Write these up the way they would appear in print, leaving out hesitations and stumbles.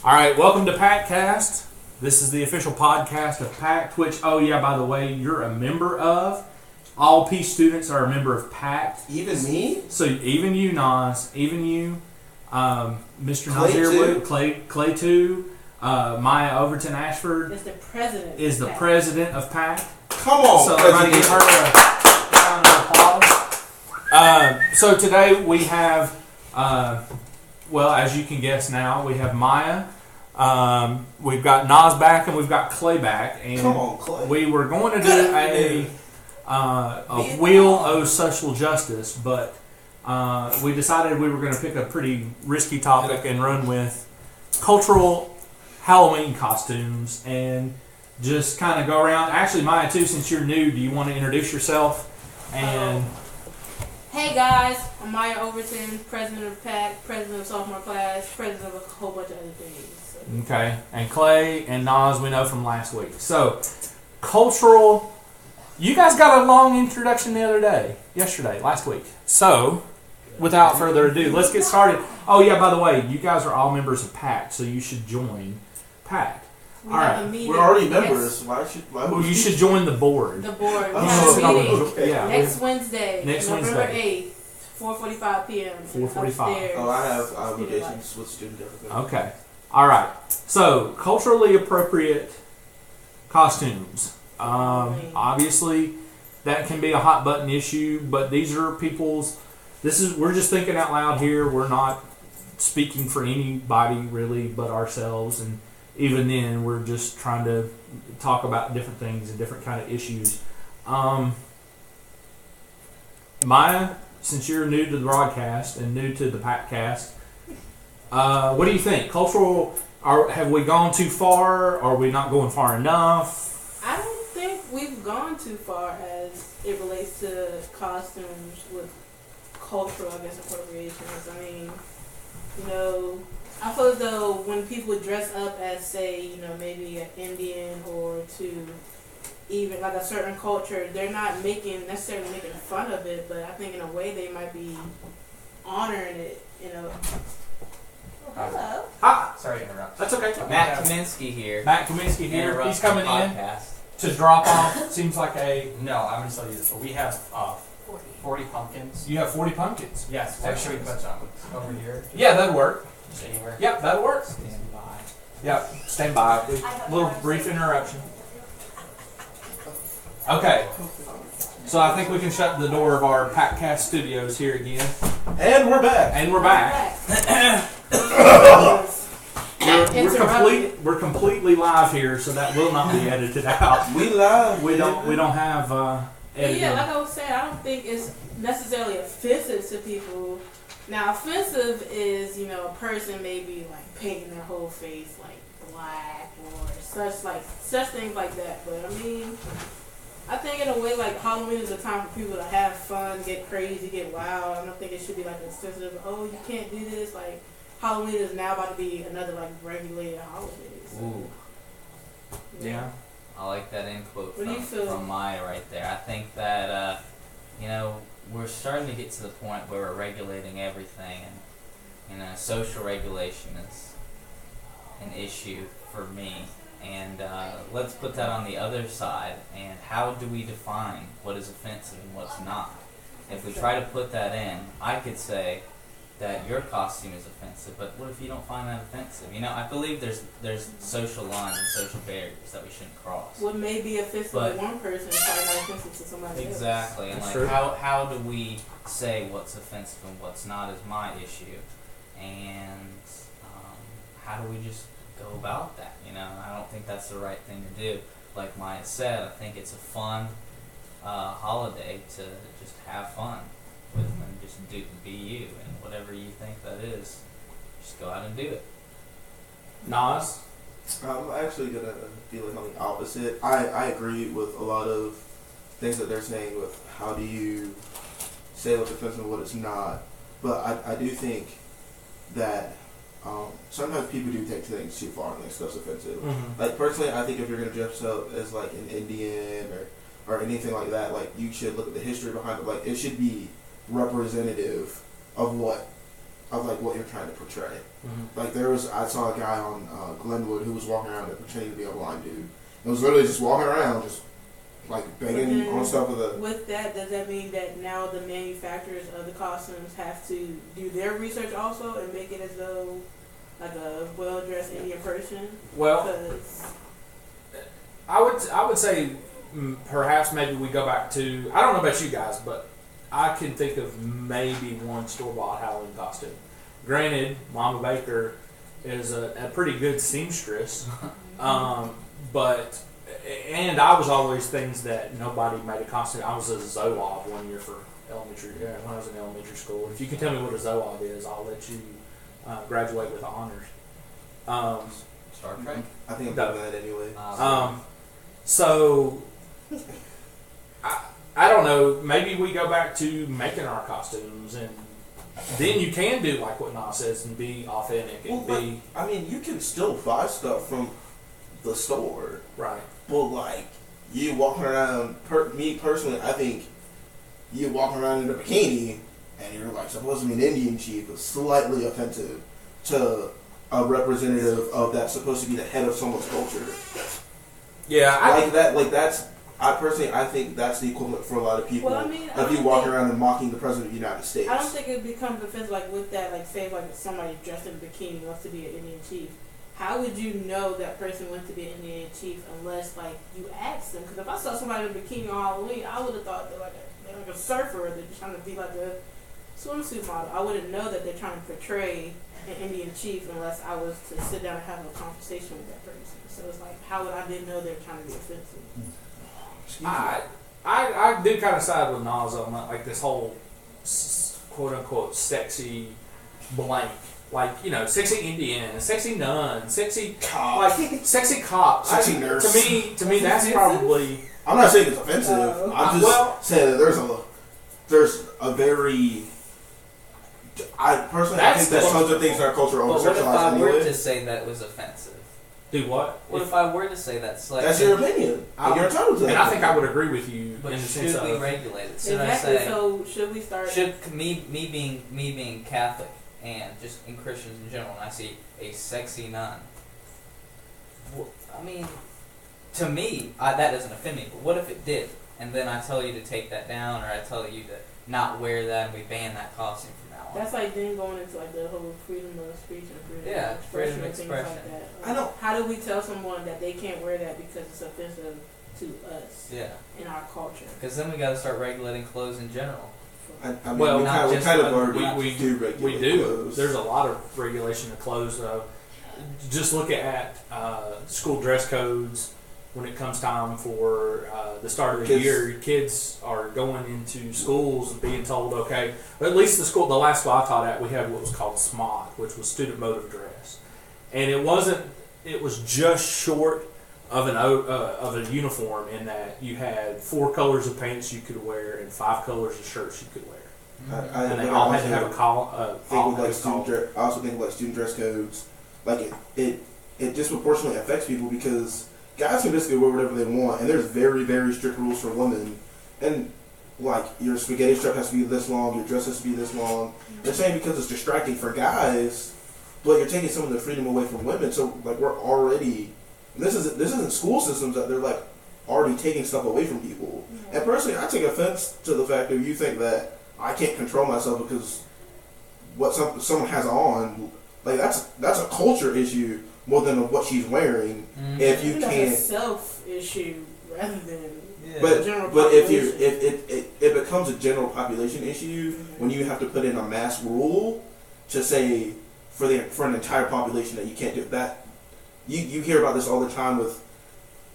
All right, welcome to PACTcast. This is the official podcast of PACT, which, oh yeah, by the way, you're a member of. All P students are a member of PACT. Even me? So even you, Nas, even you, Mr. Clay Nazir too? Wood, Clay too, Maya Overton Ashford Is the president. is the president of PACT. Come on, So everybody give her a round of applause. So today we have, well, as you can guess now, we have Maya. We've got Nas back and we've got Clay back. And Come on, Clay. we were going to do a wheel of social justice, but we decided we were going to pick a pretty risky topic and run with cultural Halloween costumes and just kind of go around. Actually, Maya, too, since you're new, do you want to introduce yourself? And Hey guys, I'm Maya Overton, president of PAC, president of sophomore class, president of a whole bunch of other things. So. okay, and Clay and Nas we know from last week. So, cultural. You guys got a long introduction the other day, last week. So, without further ado, let's get started. Oh yeah, by the way, you guys are all members of PAC, so you should join PAC. We All have right. a meeting. We're already members. Why Well, would you should join the board. The board. We Oh, have a meeting okay. Yeah. next Wednesday, Next November Wednesday. 8th, 4:45 p.m. 4:45. upstairs. Oh, I have obligations with student everything. Okay. All right. So, culturally appropriate costumes. Obviously, that can be a hot button issue, but these are people's. We're just thinking out loud here. We're not speaking for anybody really, but ourselves. And even then, we're just trying to talk about different things and different kind of issues. Maya, since you're new to the broadcast and new to the PACTcast, what do you think? Cultural, have we gone too far? Are we not going far enough? I don't think we've gone too far as it relates to costumes with cultural, I guess, appropriations. I mean, I feel as though when people dress up as, say, maybe an Indian or to even like a certain culture, they're not necessarily making fun of it, but I think in a way they might be honoring it, Hello. Ah, Sorry to interrupt. that's okay. Matt Kaminsky here. Matt Kaminsky here. Interrupt He's coming the in podcast. to drop off. Seems like No, I'm going to tell you this. But we have 40 pumpkins. you have 40 pumpkins. Yes. Where should we put them? Over here? Yeah, that'd work. Just anywhere? Yep, that'd work. Stand by. Yep, stand by. Little brief interruption. Okay. So I think we can shut the door of our PACTcast studios here again. And we're back. And we're back. We're completely live here, so that will not be edited out. We live. We don't have editing. Yeah, like I was saying, I don't think it's necessarily offensive to people. Now, offensive is, a person maybe like painting their whole face like black or such things like that. But I mean, I think in a way like Halloween is a time for people to have fun, get crazy, get wild. I don't think it should be like a sensitive, oh, you can't do this. Like Halloween is now about to be another like regulated holiday. So. Ooh. Yeah. I like that end quote What do you feel? from Maya right there. I think that, we're starting to get to the point where we're regulating everything. And, social regulation is an issue for me. And let's put that on the other side. And how do we define what is offensive and what's not? If we try to put that in, I could say that your costume is offensive, but what if you don't find that offensive? I believe there's social lines and social barriers that we shouldn't cross. What may be offensive to one person is probably not offensive to somebody else. Exactly, and Sure. how do we say what's offensive and what's not is my issue, and how do we just go about that? I don't think that's the right thing to do. Like Maya said, I think it's a fun holiday to just have fun with and just be you, and whatever you think that is, just go out and do it. Nas? I'm actually going to be like on the opposite. I agree with a lot of things that they're saying with how do you say what's offensive and what it's not. But I do think that sometimes people do take things too far and think stuff's offensive. Mm-hmm. Like personally, I think if you're going to dress up as like an Indian or anything like that, like you should look at the history behind it. Like it should be representative of what of like what you're trying to portray. Mm-hmm. Like I saw a guy on Glenwood who was walking around and pretending to be a blind dude. It was literally just walking around, just like banging on stuff with a. With that, does that mean that now the manufacturers of the costumes have to do their research also and make it as though like a well-dressed Indian person? Well, 'Cause I would say perhaps maybe we go back to, I don't know about you guys, but I can think of maybe one store-bought Halloween costume. Granted, Mama Baker is a pretty good seamstress, but and I was always things that nobody made a costume. I was a Zoob one year for elementary when I was in elementary school. If you can tell me what a Zoob is, I'll let you graduate with honors. Star Trek. I think I'm doing that anyway. So I don't know. Maybe we go back to making our costumes, and then you can do like what Nas says and be authentic and be. I mean, you can still buy stuff from the store, Right. but like you walking around. Me personally, I think you walking around in a bikini and you're like supposed to be an Indian chief is slightly offensive to a representative of that's supposed to be the head of someone's culture. Yeah, I personally think that's the equivalent for a lot of people. Well, I mean, of you walking around and mocking the president of the United States. I don't think it becomes offensive like with that, like say like somebody dressed in a bikini wants to be an Indian chief. How would you know that person wants to be an Indian chief unless like you ask them? Because if I saw somebody in a bikini on Halloween, I would have thought they're like a surfer. They're just trying to be like a swimsuit model. I wouldn't know that they're trying to portray an Indian chief unless I was to sit down and have a conversation with that person. So it's like, how would I then know they're trying to be offensive? I do kind of side with Nas on that, like this whole quote unquote sexy blank. Like, you know, sexy Indian, sexy nun, sexy cop, like sexy cop, sexy nurse. To me, that's probably. I'm not saying it's offensive. I'm just saying that there's a very. I personally think that tons of things in our culture are But what if I over-sexualized were anyway. to say that was offensive? Do what? What if I were to say that's like? That's your opinion. You're entitled to that. And I think I would agree with you But in the sense should we of. regulate it? Should Exactly. I say? So should we start? Should me being Catholic and just in Christians in general, and I see a sexy nun. I mean, to me, that doesn't offend me. But what if it did? And then I tell you to take that down, or I tell you to not wear that, and we ban that costume from now on. That's like then going into like the whole freedom of speech and freedom of expression freedom of and things expression. like that. I know. How do we tell someone that they can't wear that because it's offensive to us in our culture? Because then we got to start regulating clothes in general. I mean, Well, we not kind just of already we do regulate We do. clothes. There's a lot of regulation of clothes. Just look at school dress codes when it comes time for the start of the year. Kids are going into schools and being told, okay, at least the last school I taught at, we had what was called SMOD, which was student mode of dress. And it was just short of a uniform in that you had 4 colors of pants you could wear and 5 colors of shirts you could wear. And they all had to have a collar. I also think like student dress codes, like it disproportionately affects people because guys can basically wear whatever they want, and there's very, very strict rules for women. And like your spaghetti strap has to be this long, your dress has to be this long. They're saying because it's distracting for guys, but you're taking some of the freedom away from women. So like we're already. This isn't school systems that they're like already taking stuff away from people. And personally, I take offense to the fact that you think that I can't control myself because what someone has on, like that's a culture issue more than what she's wearing. Mm-hmm. If you That's can't, a self issue rather than but general if population. it becomes a general population issue when you have to put in a mass rule to say for an entire population that you can't do that. You hear about this all the time with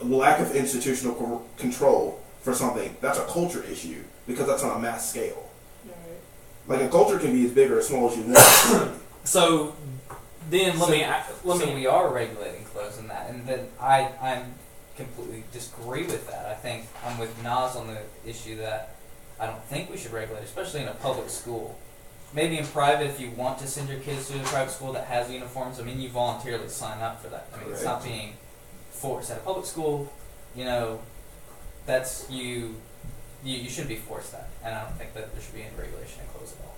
lack of institutional control for something. That's a culture issue because that's on a mass scale. Right. Like a culture can be as big or as small as you want. So then let me. So we are regulating clothes in that, and then I completely disagree with that. I think I'm with Nas on the issue that I don't think we should regulate, especially in a public school. Maybe in private, if you want to send your kids to a private school that has uniforms, I mean, you voluntarily sign up for that. I mean, it's not being forced. At a public school, you know, that's you shouldn't be forced that. And I don't think that there should be any regulation in clothes at all.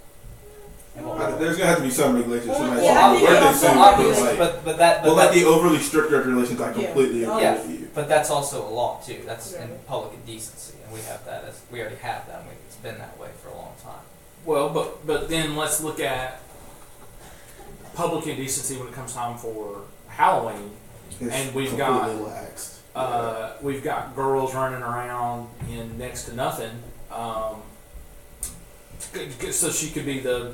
There's gonna have to be some regulations. Well, Somebody yeah, I think birthday also suit, obvious, like, but like that, the overly strict regulations, I completely agree yeah, with you. but that's also a law too. That's in Right. public indecency, and we already have that. And it's been that way for a long time. Well, but then let's look at public indecency when it comes time for Halloween. It's And we've completely got, laxed. We've got girls running around in next to nothing, so she could be the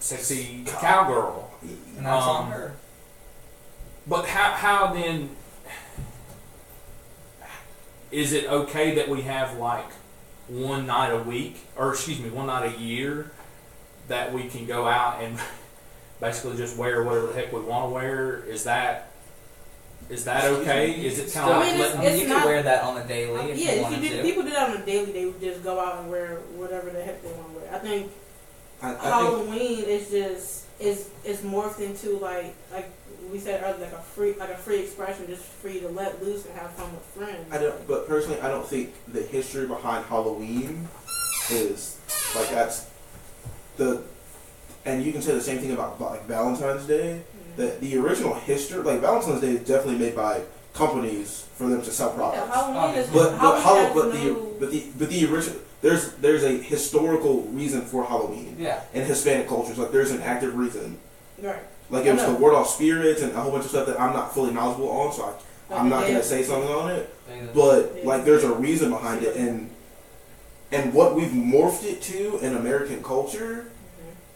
sexy cowgirl. And that's on her. But how then is it okay that we have like one night a week, or excuse me, one night a year that we can go out and basically just wear whatever the heck we want to wear? Is that okay? Is it kind of I mean, like it's you not- can wear that on a daily if yeah, you if wanted you did, to. people do that on a daily, they would just go out and wear whatever the heck they want to wear. I think I think Halloween is just is morphed into like we said earlier, like a free expression, just free to let loose and have fun with friends. But personally, I don't think the history behind Halloween is like that's the, and you can say the same thing about like Valentine's Day. The original history, like Valentine's Day, is definitely made by companies for them to sell products. Yeah, Halloween is But the original, there's a historical reason for Halloween. Yeah. In Hispanic cultures, like there's an active reason. Right. Like it was to ward off spirits and a whole bunch of stuff that I'm not fully knowledgeable on, so I'm not gonna say something on it. But like there's a reason behind it, and what we've morphed it to in American culture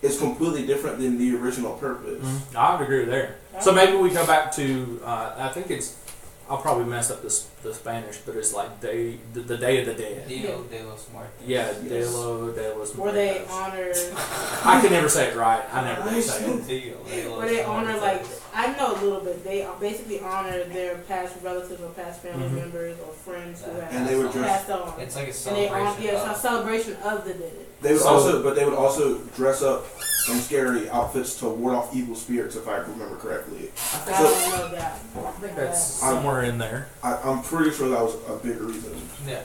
is completely different than the original purpose. I would agree there. So maybe we go back to I think it's, I'll probably mess up the Spanish, but it's like the Day of the Dead. Dia de los Muertos. Yeah, Dia de los Muertos. Where they honor. I can never say it right. I never can say it. Where they honor, like, I know a little bit. They basically honor their past relatives or past family members or friends who have And they would passed on. It's like a And celebration. it's a celebration of the dead. They would also dress up in scary outfits to ward off evil spirits, if I remember correctly. I don't know that. I think that's somewhere in there. I'm pretty sure that was a big reason. Yeah.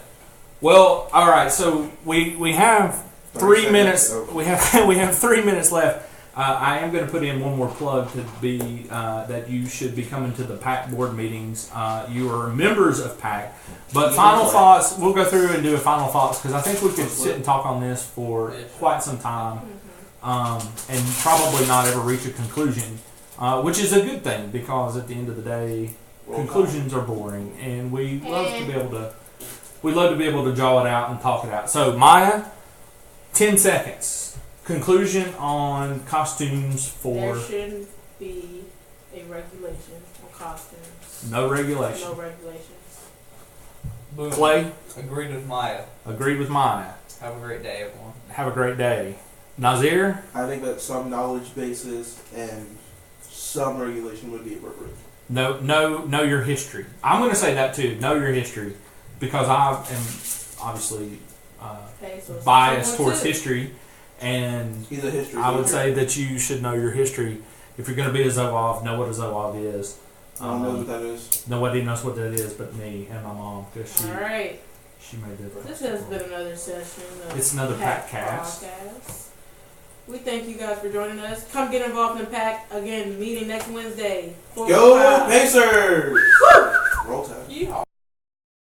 Well, all right. So we have 3 minutes. Oh. We have 3 minutes left. I am going to put in one more plug to be that you should be coming to the PAC board meetings. You are members of PAC. But final thoughts, we'll go through and do a final thoughts because I think we could sit and talk on this for quite some time and probably not ever reach a conclusion, which is a good thing because at the end of the day, conclusions are boring and we love to be able to draw it out and talk it out. So Maya, 10 seconds. Conclusion on costumes for... There shouldn't be a regulation on costumes. No regulation. No regulations. Boom. Clay? Agreed with Maya. Agreed with Maya. Have a great day, everyone. Have a great day. Nazir? I think that some knowledge bases and some regulation would be appropriate. Know your history. I'm going to say that too. Know your history because I am obviously biased towards history. And He's a history I would teacher. say that you should know your history. If you're going to be a Zoov, know what a Zoov is. I don't know what that is. Nobody knows what that is but me and my mom because she Alright. she made it. This has been another session of It's another PACTcast. We thank you guys for joining us. Come get involved in PAC. Again, meeting next Wednesday. 4 to Go 5. Pacers! Roll Tide.